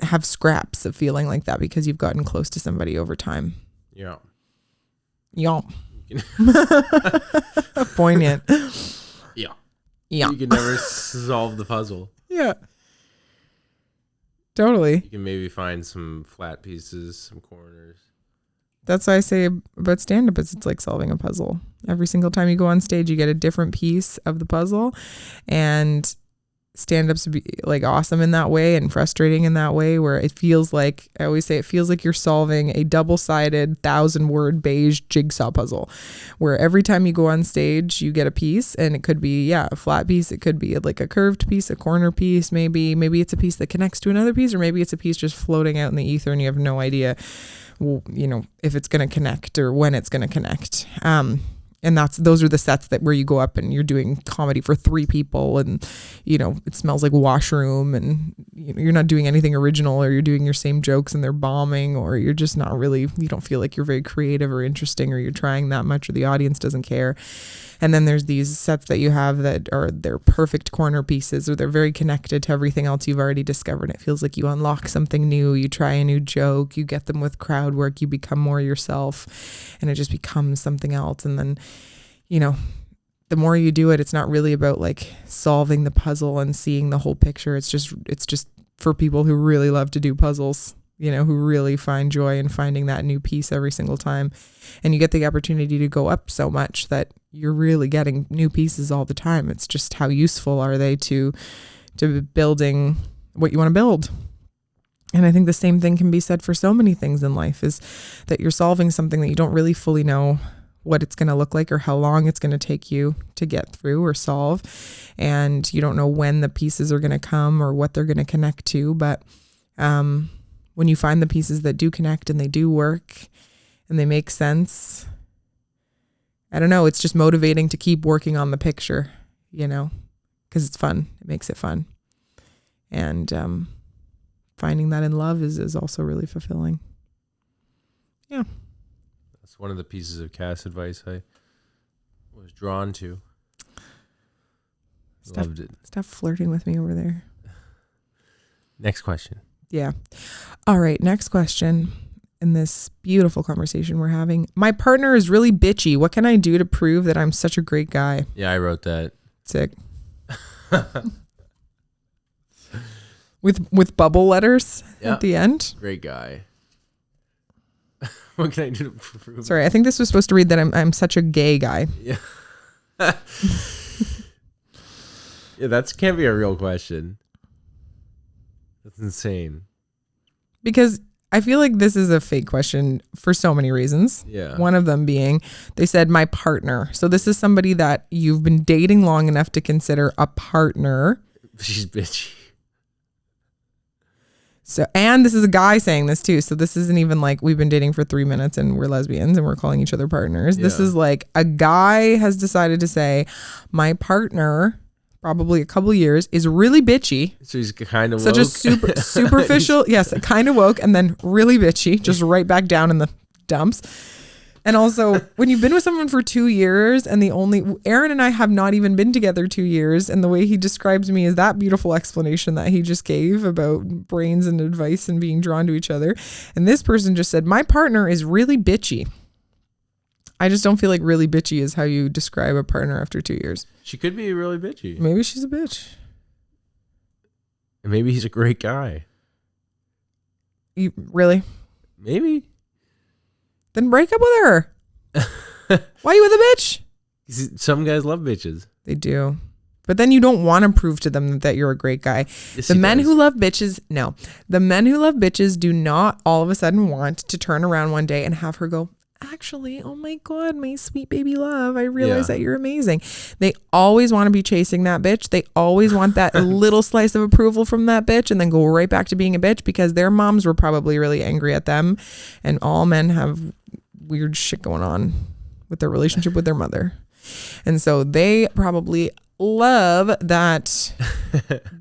have scraps of feeling like that because you've gotten close to somebody over time. Yeah. Yeah. Poignant. Yeah. Yeah. You can never solve the puzzle. Yeah. Totally. You can maybe find some flat pieces, some corners. That's why I say about stand-up is it's like solving a puzzle. Every single time you go on stage, you get a different piece of the puzzle, and stand-ups be like awesome in that way and frustrating in that way, where it feels like, I always say, it feels like you're solving a double-sided 1,000-word beige jigsaw puzzle, where every time you go on stage, you get a piece, and it could be, a flat piece. It could be like a curved piece, a corner piece, maybe it's a piece that connects to another piece, or maybe it's a piece just floating out in the ether and you have no idea, you know, if it's going to connect or when it's going to connect. And those are the sets where you go up and you're doing comedy for 3 people, and, you know, it smells like washroom, and you're not doing anything original, or you're doing your same jokes and they're bombing, or you're just not really, you don't feel like you're very creative or interesting, or you're trying that much, or the audience doesn't care. And then there's these sets that you have that are, they're perfect corner pieces, or they're very connected to everything else you've already discovered. It feels like you unlock something new, you try a new joke, you get them with crowd work, you become more yourself, and it just becomes something else. And then, you know, the more you do it, it's not really about like solving the puzzle and seeing the whole picture. It's just for people who really love to do puzzles, you know, who really find joy in finding that new piece every single time. And you get the opportunity to go up so much that you're really getting new pieces all the time. It's just how useful are they to building what you want to build. And I think the same thing can be said for so many things in life, is that you're solving something that you don't really fully know what it's going to look like or how long it's going to take you to get through or solve. And you don't know when the pieces are going to come or what they're going to connect to. But when you find the pieces that do connect and they do work and they make sense, I don't know, it's just motivating to keep working on the picture, you know, because it's fun. It makes it fun. And finding that in love is also really fulfilling. Yeah. That's one of the pieces of Cass advice I was drawn to. Loved it. Stop flirting with me over there. Next question. Yeah. All right. Next question. In this beautiful conversation we're having, my partner is really bitchy. What can I do to prove that I'm such a great guy? Yeah, I wrote that. Sick. with bubble letters at the end. Great guy. What can I do to prove? Sorry, I think this was supposed to read that I'm such a gay guy. Yeah. Yeah, that can't be a real question. That's insane. Because I feel like this is a fake question for so many reasons. Yeah. One of them being, they said my partner. So this is somebody that you've been dating long enough to consider a partner. She's bitchy. So, and this is a guy saying this too. So this isn't even like we've been dating for 3 minutes and we're lesbians and we're calling each other partners. Yeah. This is like a guy has decided to say, my partner probably a couple years, is really bitchy. So he's kind of such woke. a superficial, yes, kind of woke, and then really bitchy, just right back down in the dumps. And also, when you've been with someone for 2 years, and Aaron and I have not even been together 2 years, and the way he describes me is that beautiful explanation that he just gave about brains and advice and being drawn to each other. And this person just said, my partner is really bitchy. I just don't feel like really bitchy is how you describe a partner after 2 years. She could be really bitchy. Maybe she's a bitch. And maybe he's a great guy. You really? Maybe. Then break up with her. Why are you with a bitch? Some guys love bitches. They do. But then you don't want to prove to them that you're a great guy. Yes, The men who love bitches do not all of a sudden want to turn around one day and have her go, actually, oh my God, my sweet baby love, I realize that you're amazing. They always want to be chasing that bitch. They always want that little slice of approval from that bitch and then go right back to being a bitch because their moms were probably really angry at them. And all men have weird shit going on with their relationship with their mother. And so they probably love that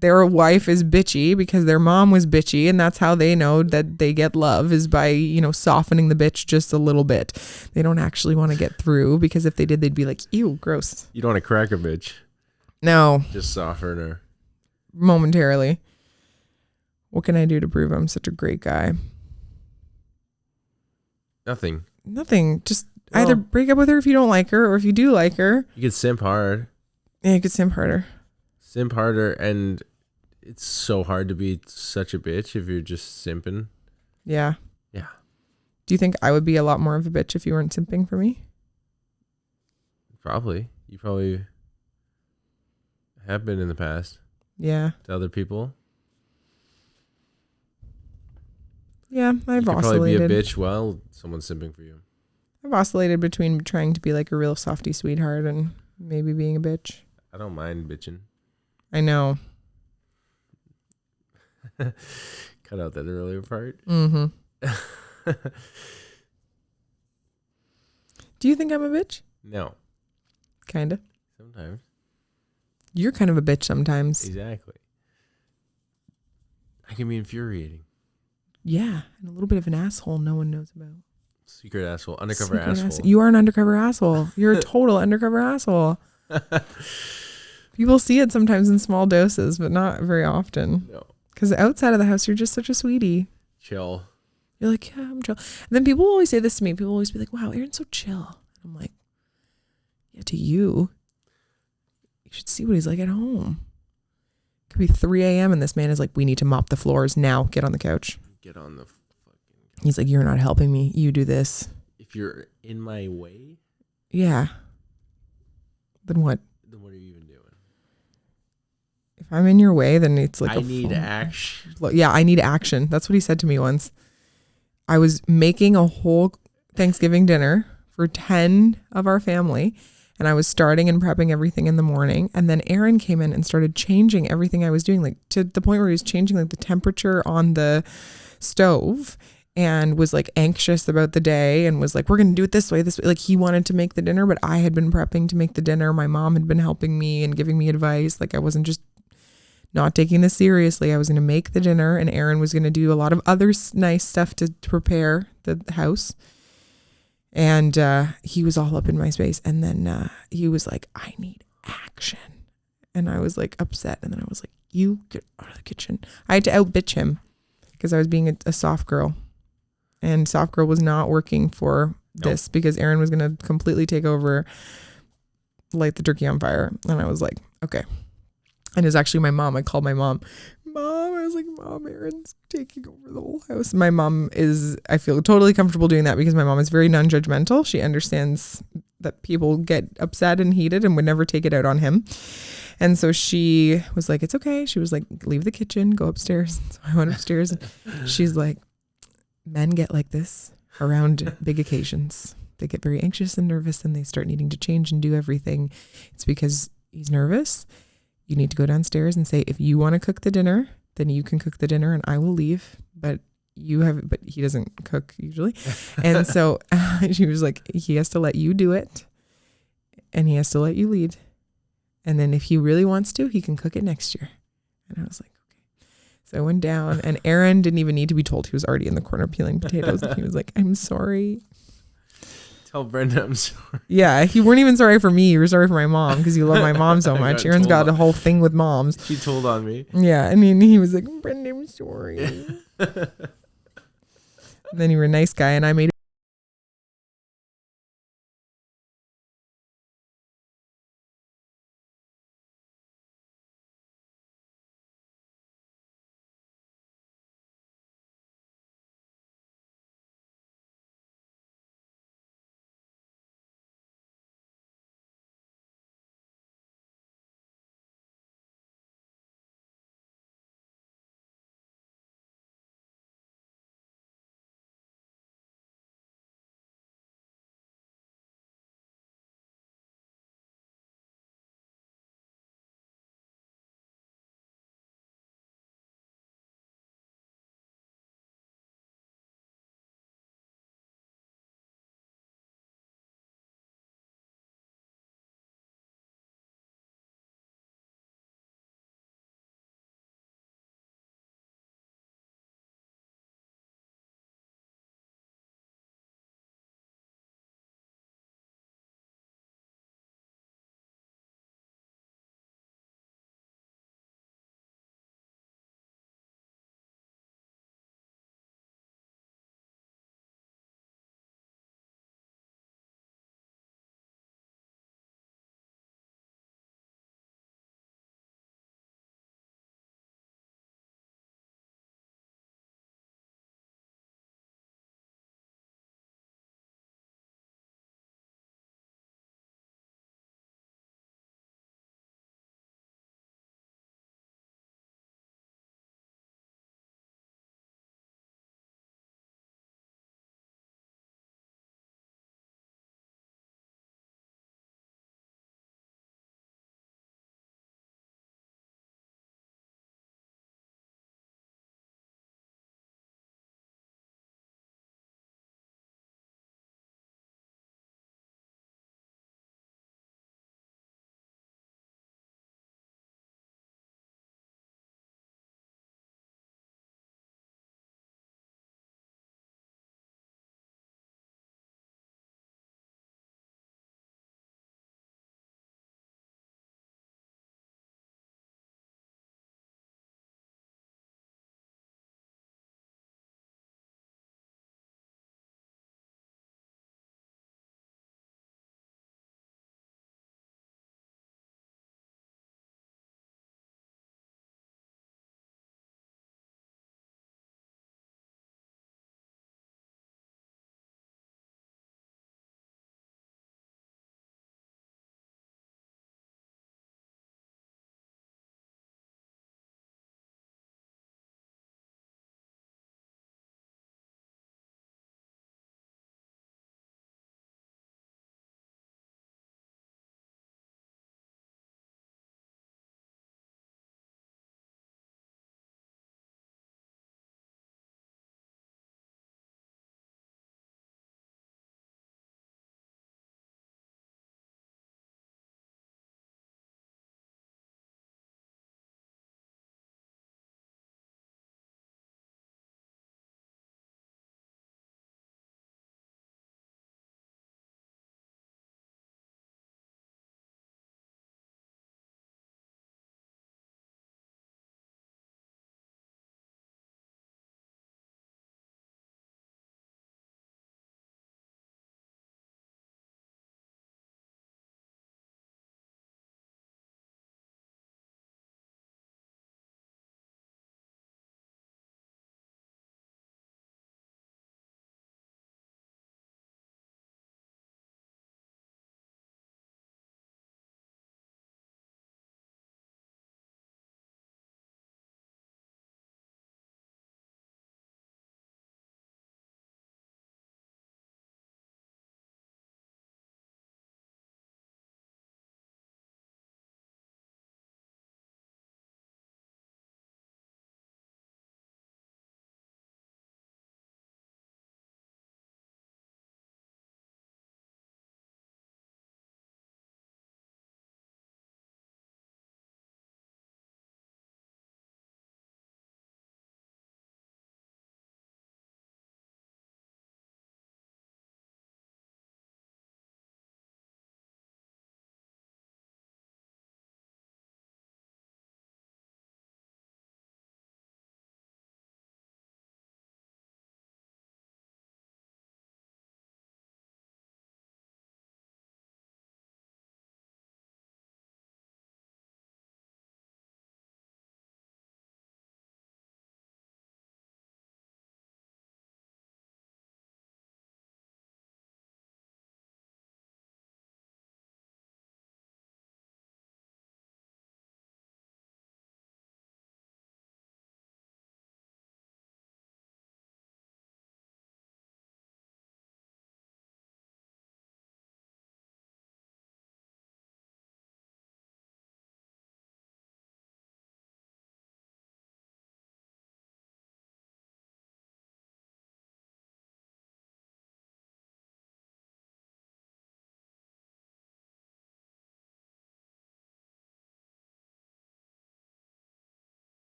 their wife is bitchy because their mom was bitchy, and that's how they know that they get love is by, softening the bitch just a little bit. They don't actually want to get through because if they did, they'd be like, ew, gross. You don't want to crack a bitch. No. Just soften her. Momentarily. What can I do to prove I'm such a great guy? Nothing. Just either break up with her if you don't like her, or if you do like her. You could simp hard. Yeah, you could simp harder. Simp harder, and it's so hard to be such a bitch if you're just simping. Yeah. Yeah. Do you think I would be a lot more of a bitch if you weren't simping for me? Probably. You probably have been in the past. Yeah. To other people. Yeah, I've you could oscillated. Probably be a bitch while someone's simping for you. I've oscillated between trying to be like a real softy sweetheart and maybe being a bitch. I don't mind bitching. I know. Cut out that earlier part. Mm-hmm. Do you think I'm a bitch? No. Kinda. Sometimes. You're kind of a bitch sometimes. Exactly. I can be infuriating. Yeah, and a little bit of an asshole no one knows about. Secret asshole. Undercover asshole. You are an undercover asshole. You're a total undercover asshole. People see it sometimes in small doses, but not very often. No. Because outside of the house, you're just such a sweetie. Chill. You're like, yeah, I'm chill. And then people always say this to me. People always be like, wow, Aaron's so chill. I'm like, yeah, to you. You should see what he's like at home. It could be 3 a.m. and this man is like, we need to mop the floors now. Get on the couch. Get on the fucking... He's like, you're not helping me. You do this. If you're in my way? Yeah. Then what? Then what are you even doing? If I'm in your way, then it's like I need action. Yeah, I need action. That's what he said to me once. I was making a whole Thanksgiving dinner for 10 of our family, and I was starting and prepping everything in the morning, and then Aaron came in and started changing everything I was doing, like to the point where he was changing like the temperature on the stove and was like anxious about the day and was like, we're going to do it this way. Like he wanted to make the dinner, but I had been prepping to make the dinner. My mom had been helping me and giving me advice. Like I wasn't just not taking this seriously. I was going to make the dinner, and Aaron was going to do a lot of other nice stuff to prepare the house. And he was all up in my space. And then he was like, I need action. And I was like upset. And then I was like, you get out of the kitchen. I had to out bitch him because I was being a soft girl. And soft girl was not working for this because Aaron was going to completely take over, light the turkey on fire. And I was like, okay. And it was actually my mom. I called my mom. Mom, I was like, Mom, Aaron's taking over the whole house. My mom is, I feel totally comfortable doing that because my mom is very non-judgmental. She understands that people get upset and heated and would never take it out on him. And so she was like, it's okay. She was like, leave the kitchen, go upstairs. So I went upstairs and she's like, men get like this around big occasions. They get very anxious and nervous and they start needing to change and do everything. It's because he's nervous. You need to go downstairs and say, if you want to cook the dinner, then you can cook the dinner and I will leave. But he doesn't cook usually. And so she was like, he has to let you do it and he has to let you lead. And then if he really wants to, he can cook it next year. And I was like, okay. So I went down, and Aaron didn't even need to be told. He was already in the corner peeling potatoes. And he was like, I'm sorry. Tell Brenda I'm sorry. Yeah, he weren't even sorry for me. You were sorry for my mom because you love my mom so much. Aaron's got a whole thing with moms. She told on me. Yeah, and he was like, Brenda, I'm sorry. And then you were a nice guy, and I made